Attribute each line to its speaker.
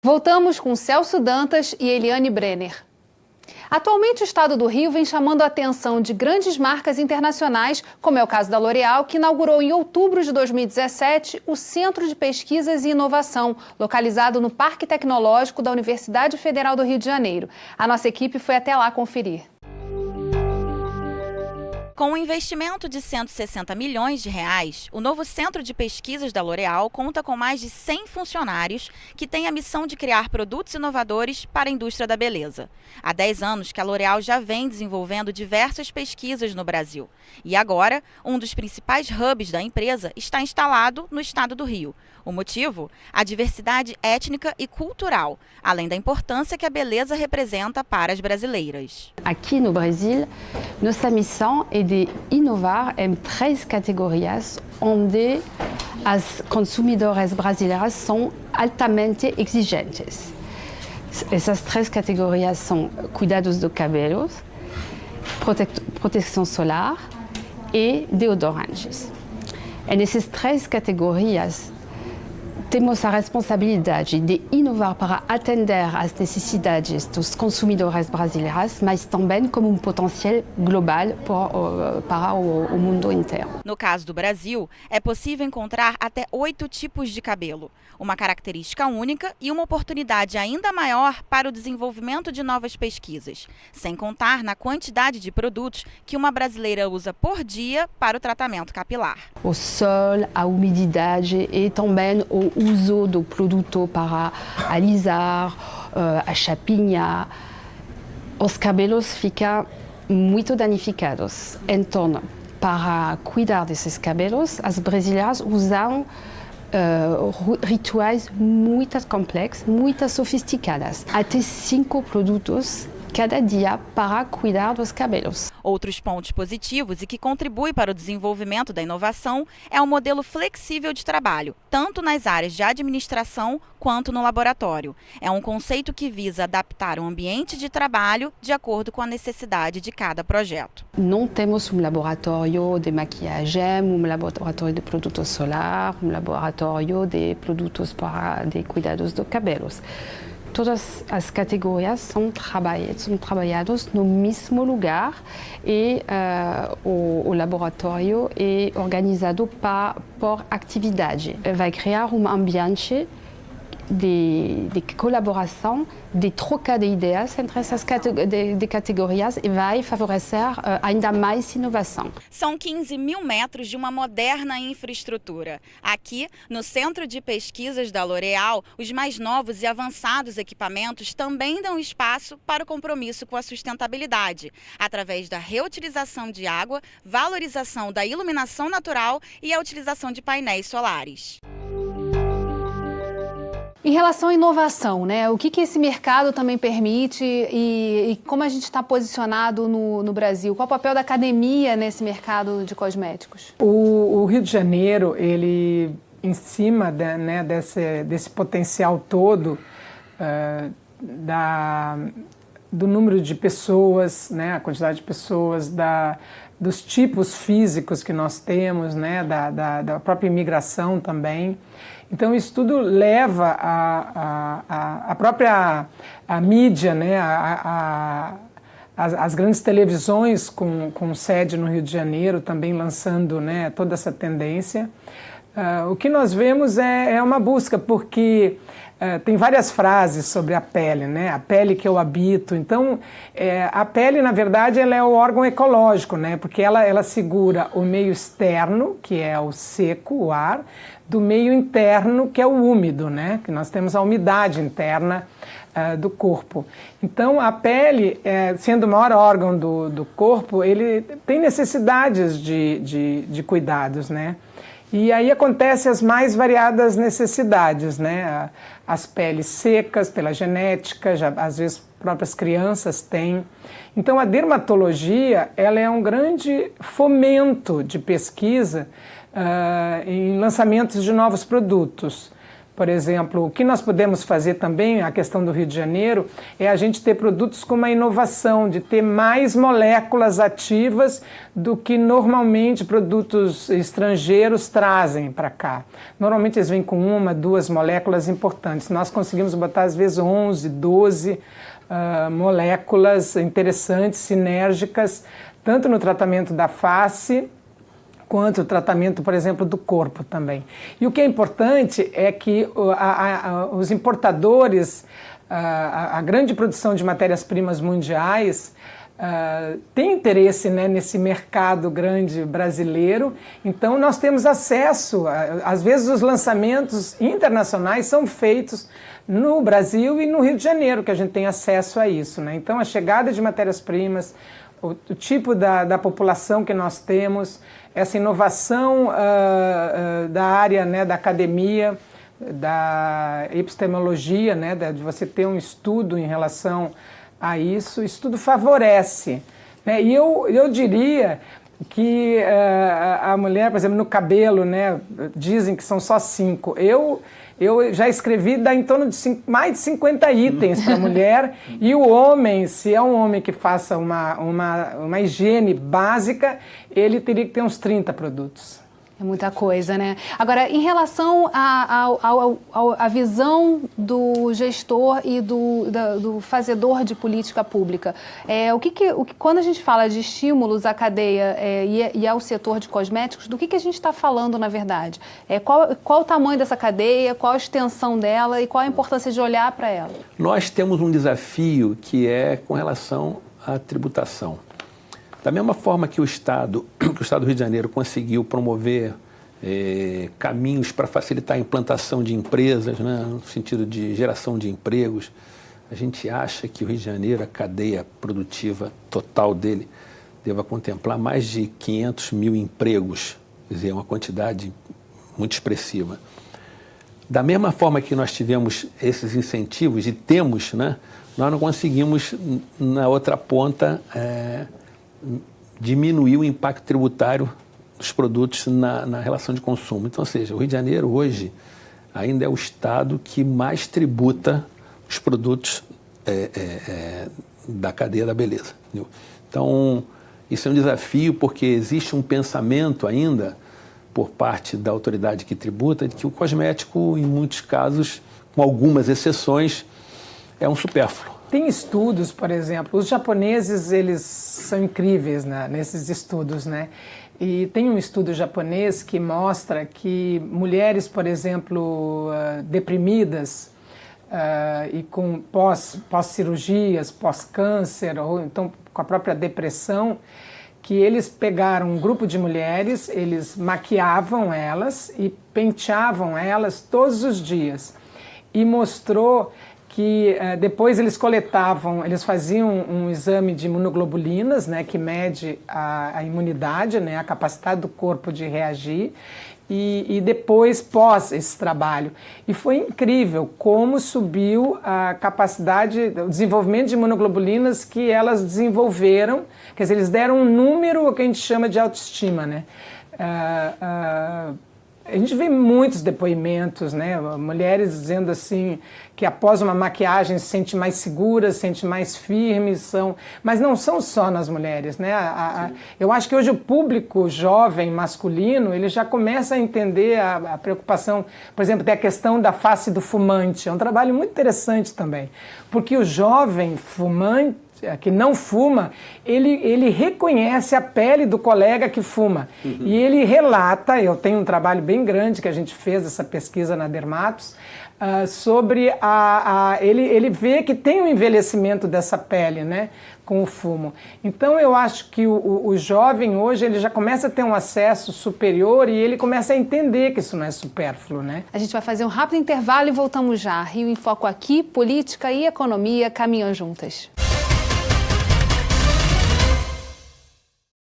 Speaker 1: Voltamos com Celso Dantas e Eliane Brenner. Atualmente, o estado do Rio vem chamando a atenção de grandes marcas internacionais, como é o caso da L'Oréal, que inaugurou em outubro de 2017 o Centro de Pesquisas e Inovação, localizado no Parque Tecnológico da Universidade Federal do Rio de Janeiro. A nossa equipe foi até lá conferir.
Speaker 2: Com um investimento de 160 milhões de reais, o novo Centro de Pesquisas da L'Oréal conta com mais de 100 funcionários que têm a missão de criar produtos inovadores para a indústria da beleza. Há 10 anos que a L'Oréal já vem desenvolvendo diversas pesquisas no Brasil. E agora, um dos principais hubs da empresa está instalado no estado do Rio. O motivo? A diversidade étnica e cultural, além da importância que a beleza representa para as brasileiras.
Speaker 3: Aqui no Brasil, nossa missão é de inovar em 3 categorias onde as consumidoras brasileiras são altamente exigentes. Essas 3 categorias são cuidados do cabelo, proteção solar e deodorantes. E nessas 3 categorias, temos a responsabilidade de inovar para atender às necessidades dos consumidores brasileiros, mas também como um potencial global para o mundo inteiro.
Speaker 2: No caso do Brasil, é possível encontrar até 8 tipos de cabelo, uma característica única e uma oportunidade ainda maior para o desenvolvimento de novas pesquisas, sem contar na quantidade de produtos que uma brasileira usa por dia para o tratamento capilar.
Speaker 3: O sol, a umidade e também o uso do produto para alisar, a chapinha, os cabelos ficam muito danificados. Então, para cuidar desses cabelos, as brasileiras usam rituais muito complexos, muito sofisticados. Até 5 produtos cada dia para cuidar dos cabelos.
Speaker 2: Outros pontos positivos e que contribuem para o desenvolvimento da inovação é o modelo flexível de trabalho, tanto nas áreas de administração quanto no laboratório. É um conceito que visa adaptar o ambiente de trabalho de acordo com a necessidade de cada projeto.
Speaker 3: Não temos um laboratório de maquiagem, um laboratório de produto solar, um laboratório de produtos de cuidados dos cabelos. Todas as categorias são trabalhadas no mesmo lugar e o laboratório é organizado por atividade. Vai criar um ambiente de colaboração, de troca de ideias entre essas categorias e vai favorecer ainda mais inovação.
Speaker 2: São 15 mil metros de uma moderna infraestrutura. Aqui, no Centro de Pesquisas da L'Oréal, os mais novos e avançados equipamentos também dão espaço para o compromisso com a sustentabilidade, através da reutilização de água, valorização da iluminação natural e a utilização de painéis solares.
Speaker 1: Em relação à inovação, né? O que esse mercado também permite e como a gente está posicionado no Brasil? Qual o papel da academia nesse mercado de cosméticos?
Speaker 4: O Rio de Janeiro, ele, em cima desse potencial todo do número de pessoas, né? A quantidade de pessoas, dos tipos físicos que nós temos, né? Da própria imigração também. Então, isso tudo leva a própria mídia, né, as grandes televisões com sede no Rio de Janeiro, também lançando, né, toda essa tendência. O que nós vemos é uma busca, porque tem várias frases sobre a pele, né? A pele que eu habito. Então, a pele, na verdade, ela é o órgão ecológico, né? Porque ela segura o meio externo, que é o seco, o ar, do meio interno, que é o úmido, né? Que nós temos a umidade interna do corpo. Então, a pele, sendo o maior órgão do corpo, ele tem necessidades de cuidados, né? E aí acontecem as mais variadas necessidades, né? As peles secas pela genética, já, às vezes próprias crianças têm. Então a dermatologia, ela é um grande fomento de pesquisa em lançamentos de novos produtos. Por exemplo, o que nós podemos fazer também, a questão do Rio de Janeiro, é a gente ter produtos com uma inovação, de ter mais moléculas ativas do que normalmente produtos estrangeiros trazem para cá. Normalmente eles vêm com 1, 2 moléculas importantes. Nós conseguimos botar às vezes 11, 12 moléculas interessantes, sinérgicas, tanto no tratamento da face, quanto o tratamento, por exemplo, do corpo também. E o que é importante é que os importadores, a grande produção de matérias-primas mundiais, tem interesse, né, nesse mercado grande brasileiro, então nós temos acesso, às vezes os lançamentos internacionais são feitos no Brasil e no Rio de Janeiro, que a gente tem acesso a isso, né? Então a chegada de matérias-primas, o tipo da população que nós temos, essa inovação da área, né, da academia, da epistemologia, né, de você ter um estudo em relação a isso, isso tudo favorece, né? E eu diria que a mulher, por exemplo, no cabelo, né, dizem que são só 5. Eu já escrevi, dá em torno de mais de 50 itens para a mulher, e o homem, se é um homem que faça uma higiene básica, ele teria que ter uns 30 produtos.
Speaker 1: É muita coisa, né? Agora, em relação à visão do gestor e do fazedor de política pública, quando a gente fala de estímulos à cadeia e ao setor de cosméticos, do que a gente está falando, na verdade? Qual o tamanho dessa cadeia, qual a extensão dela e qual a importância de olhar para ela?
Speaker 5: Nós temos um desafio que é com relação à tributação. Da mesma forma que o Estado do Rio de Janeiro conseguiu promover caminhos para facilitar a implantação de empresas, né, no sentido de geração de empregos, a gente acha que o Rio de Janeiro, a cadeia produtiva total dele, deva contemplar mais de 500 mil empregos, quer dizer, uma quantidade muito expressiva. Da mesma forma que nós tivemos esses incentivos e temos, né, nós não conseguimos, na outra ponta, diminuir o impacto tributário dos produtos na relação de consumo. Então, ou seja, o Rio de Janeiro hoje ainda é o estado que mais tributa os produtos da cadeia da beleza. Entendeu? Então, isso é um desafio porque existe um pensamento ainda por parte da autoridade que tributa de que o cosmético, em muitos casos, com algumas exceções, é um supérfluo.
Speaker 4: Tem estudos, por exemplo, os japoneses, eles são incríveis, né, nesses estudos, né? E tem um estudo japonês que mostra que mulheres, por exemplo, deprimidas e com pós-cirurgias, pós-câncer, ou então com a própria depressão, que eles pegaram um grupo de mulheres, eles maquiavam elas e penteavam elas todos os dias. E mostrou que depois eles faziam um exame de imunoglobulinas, né, que mede a imunidade, né, a capacidade do corpo de reagir, e depois, pós esse trabalho. E foi incrível como subiu a capacidade, o desenvolvimento de imunoglobulinas que elas desenvolveram, quer dizer, eles deram um número que a gente chama de autoestima, né? A gente vê muitos depoimentos, né? Mulheres dizendo assim que após uma maquiagem se sente mais seguras, se sente mais firmes, mas não são só nas mulheres, né? Eu acho que hoje o público jovem masculino, ele já começa a entender a preocupação, por exemplo, tem a questão da face do fumante, é um trabalho muito interessante também, porque o jovem fumante, que não fuma, ele reconhece a pele do colega que fuma. Uhum. E ele relata, eu tenho um trabalho bem grande que a gente fez, essa pesquisa na Dermatos, sobre ele vê que tem um envelhecimento dessa pele, né, com o fumo. Então eu acho que o jovem hoje, ele já começa a ter um acesso superior e ele começa a entender que isso não é supérfluo, né?
Speaker 1: A gente vai fazer um rápido intervalo e voltamos já. Rio em Foco aqui, política e economia caminham juntas.